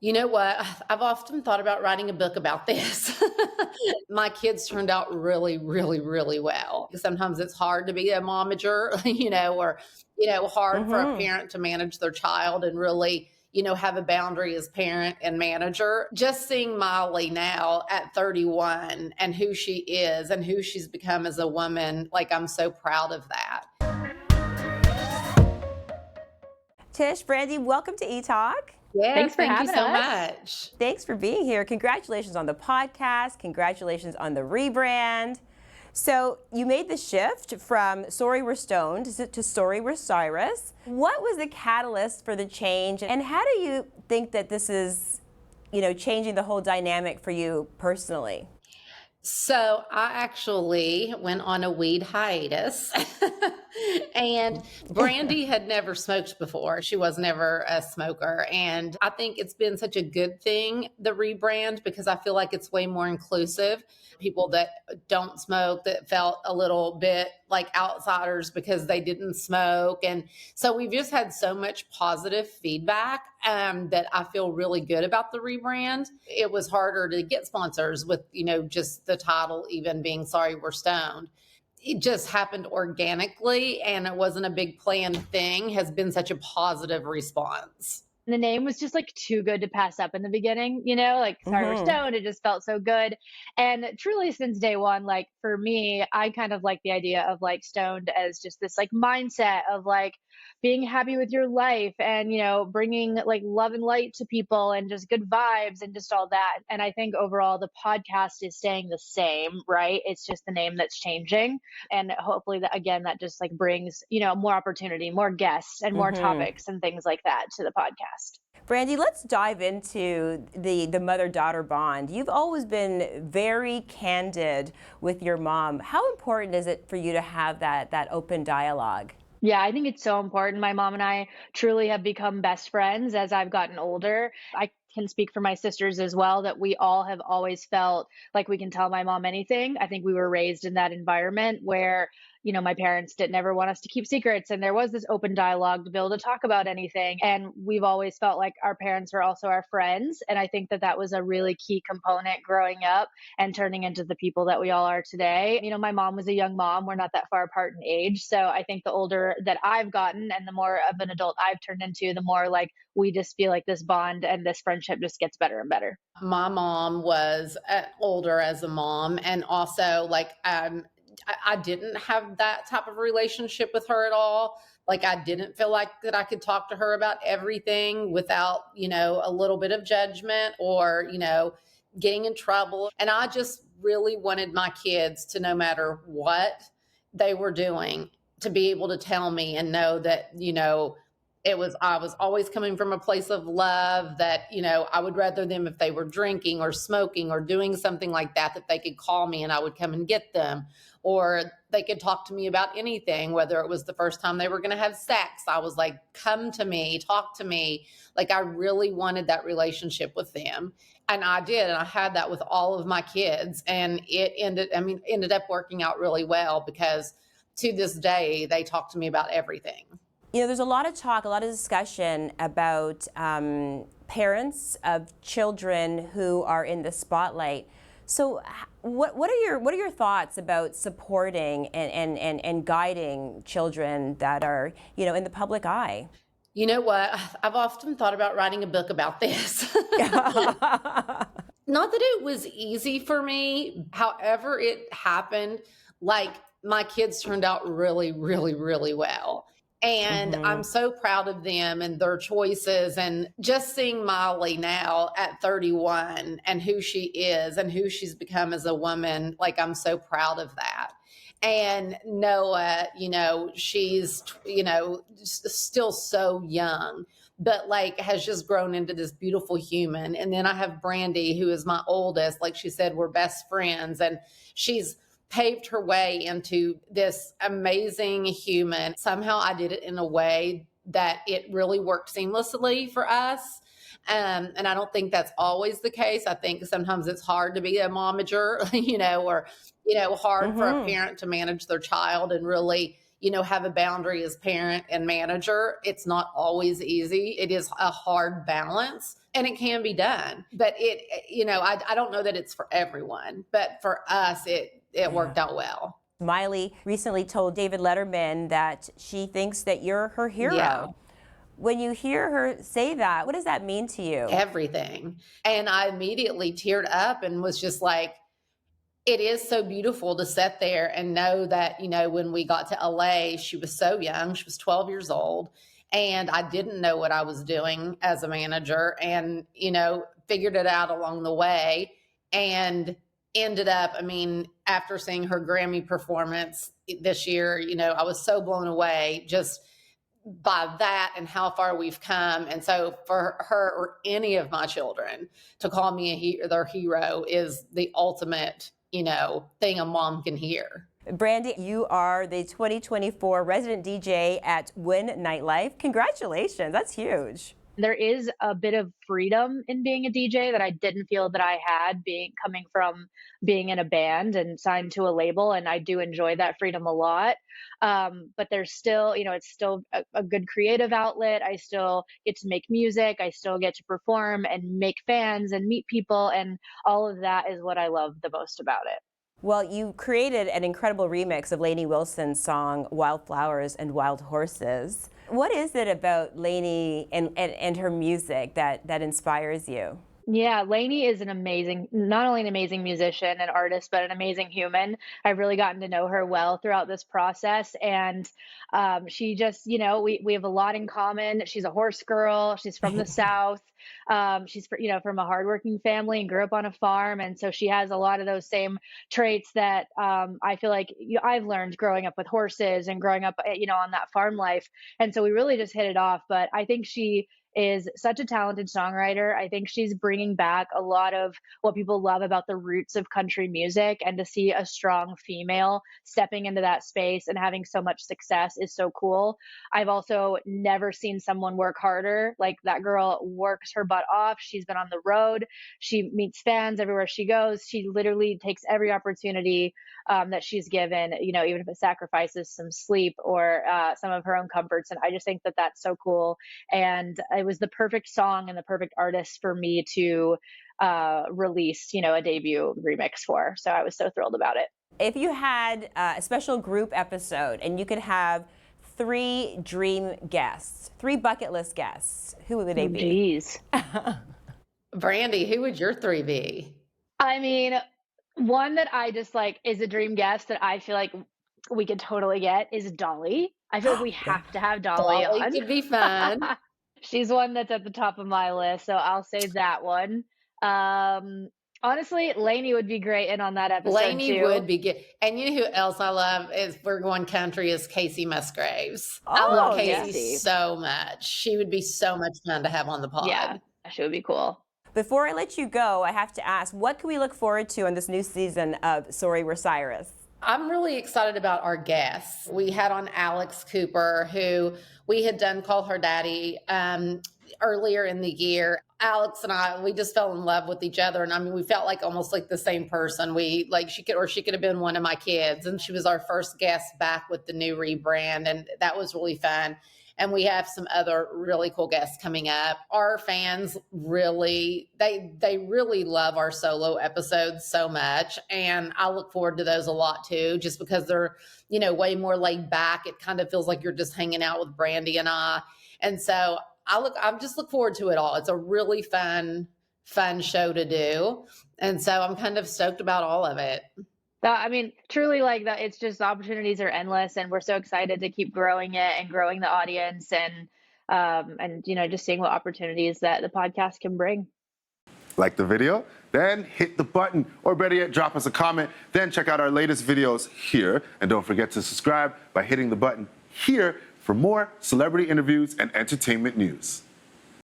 You know what? I've often thought about writing a book about this. My kids turned out really, really, really well. Sometimes it's hard to be a momager, or, hard for a Hmm. parent to manage their child and really, have a boundary as parent and manager. Just seeing Miley now at 31 and who she is and who she's become as a woman, like I'm so proud of that. Tish, Brandi, welcome to Etalk. Yes, Thanks for thank you having so us. much. Thanks for being here. Congratulations on the podcast. Congratulations on the rebrand. So you made the shift from Sorry We're Stoned to Sorry We're Cyrus. What was the catalyst for the change, and how do you think that this is, changing the whole dynamic for you personally? So I actually went on a weed hiatus and Brandi had never smoked before. She was never a smoker. And I think it's been such a good thing, the rebrand, because I feel like it's way more inclusive. People that don't smoke that felt a little bit like outsiders because they didn't smoke. And so we've just had so much positive feedback that I feel really good about the rebrand. It was harder to get sponsors with, just the title even being Sorry We're Stoned. It just happened organically and it wasn't a big planned thing, has been such a positive response. The name was just like too good to pass up in the beginning, like Sorry We're Hmm. Stoned. It just felt so good. And truly, since day one, like for me, I kind of like the idea of like stoned as just this like mindset of like being happy with your life and, bringing like love and light to people and just good vibes and just all that. And I think overall, the podcast is staying the same, right? It's just the name that's changing. And hopefully, that again, that just like brings, more opportunity, more guests, and more Hmm. topics and things like that to the podcast. Brandi, let's dive into the mother-daughter bond. You've always been very candid with your mom. How important is it for you to have that open dialogue? Yeah, I think it's so important. My mom and I truly have become best friends as I've gotten older. I can speak for my sisters as well that we all have always felt like we can tell my mom anything. I think we were raised in that environment where, my parents didn't ever want us to keep secrets and there was this open dialogue to be able to talk about anything. And we've always felt like our parents are also our friends. And I think that that was a really key component growing up and turning into the people that we all are today. My mom was a young mom. We're not that far apart in age. So I think the older that I've gotten and the more of an adult I've turned into, the more like we just feel like this bond and this friendship just gets better and better. My mom was older as a mom, and also like I didn't have that type of relationship with her at all. Like I didn't feel like that I could talk to her about everything without, a little bit of judgment or, getting in trouble. And I just really wanted my kids to, no matter what they were doing, to be able to tell me and know that, I was always coming from a place of love, that, I would rather them, if they were drinking or smoking or doing something like that, that they could call me and I would come and get them, or they could talk to me about anything, whether it was the first time they were going to have sex. I was like, come to me, talk to me. Like I really wanted that relationship with them. And I did. And I had that with all of my kids. And it ended up working out really well, because to this day, they talk to me about everything. There's a lot of talk, a lot of discussion about parents of children who are in the spotlight. So, what are your thoughts about supporting and guiding children that are in the public eye? You know what? I've often thought about writing a book about this. Not that it was easy for me. However, it happened. Like my kids turned out really, really, really well. And I'm Hmm. so proud of them and their choices. And just seeing Miley now at 31 and who she is and who she's become as a woman, like I'm so proud of that. And Noah, she's, still so young, but like has just grown into this beautiful human. And then I have Brandi, who is my oldest. Like she said, we're best friends, and she's paved her way into this amazing human. Somehow I did it in a way that it really worked seamlessly for us. And I don't think that's always the case. I think sometimes it's hard to be a momager, or, hard for a Hmm. parent to manage their child and really, have a boundary as parent and manager. It's not always easy. It is a hard balance, and it can be done. But I don't know that it's for everyone, but for us, it worked out well. Miley recently told David Letterman that she thinks that you're her hero. Yeah. When you hear her say that, what does that mean to you? Everything. And I immediately teared up and was just like, it is so beautiful to sit there and know that, when we got to LA, she was so young. She was 12 years old. And I didn't know what I was doing as a manager and, figured it out along the way and ended up, after seeing her Grammy performance this year, I was so blown away just by that and how far we've come. And so for her or any of my children to call me their hero is the ultimate, thing a mom can hear. Brandi, you are the 2024 resident DJ at Wynn Nightlife. Congratulations. That's huge. There is a bit of freedom in being a DJ that I didn't feel that I had coming from being in a band and signed to a label. And I do enjoy that freedom a lot. But there's still, it's still a good creative outlet. I still get to make music. I still get to perform and make fans and meet people. And all of that is what I love the most about it. Well, you created an incredible remix of Lainey Wilson's song Wildflowers and Wild Horses. What is it about Lainey and her music that inspires you? Yeah, Lainey is not only an amazing musician and artist, but an amazing human. I've really gotten to know her well throughout this process. And she just, we have a lot in common. She's a horse girl. She's from the South. She's, from a hardworking family and grew up on a farm. And so she has a lot of those same traits that I feel like I've learned growing up with horses and growing up, on that farm life. And so we really just hit it off. But I think she is such a talented songwriter. I think she's bringing back a lot of what people love about the roots of country music, and to see a strong female stepping into that space and having so much success is so cool. I've also never seen someone work harder. Like, that girl works her butt off. She's been on the road. She meets fans everywhere she goes. She literally takes every opportunity that she's given, even if it sacrifices some sleep or some of her own comforts. And I just think that that's so cool. And it was the perfect song and the perfect artist for me to release, a debut remix for. So I was so thrilled about it. If you had a special group episode and you could have 3 dream guests, 3 bucket list guests, who would they be? Geez. Brandi, who would your 3 be? One that I just is a dream guest that I feel like we could totally get is Dolly. I feel like we have to have Dolly on. Dolly could be fun. She's one that's at the top of my list, so I'll say that one. Honestly, Lainey would be great in on that episode Lainey too. would be good. And you know who else I love is, we're going country, is Casey Musgraves. Oh, I love Casey Casey. so much. She would be so much fun to have on the pod. Yeah, she would be cool. Before I let you go, I have to ask, what can we look forward to in this new season of Sorry We're Cyrus? I'm really excited about our guests. We had on Alex Cooper, who we had done Call Her Daddy earlier in the year. Alex and we just fell in love with each other. And we felt like almost like the same person. She could have been one of my kids. And she was our first guest back with the new rebrand. And that was really fun. And we have some other really cool guests coming up. Our fans really, they really love our solo episodes so much. And I look forward to those a lot too, just because they're, way more laid back. It kind of feels like you're just hanging out with Brandi and I. And so I just look forward to it all. It's a really fun show to do. And so I'm kind of stoked about all of it. Truly, that. It's just, the opportunities are endless, and we're so excited to keep growing it and growing the audience, and just seeing what opportunities that the podcast can bring. Like the video? Then hit the button, or better yet, drop us a comment. Then check out our latest videos here, and don't forget to subscribe by hitting the button here for more celebrity interviews and entertainment news.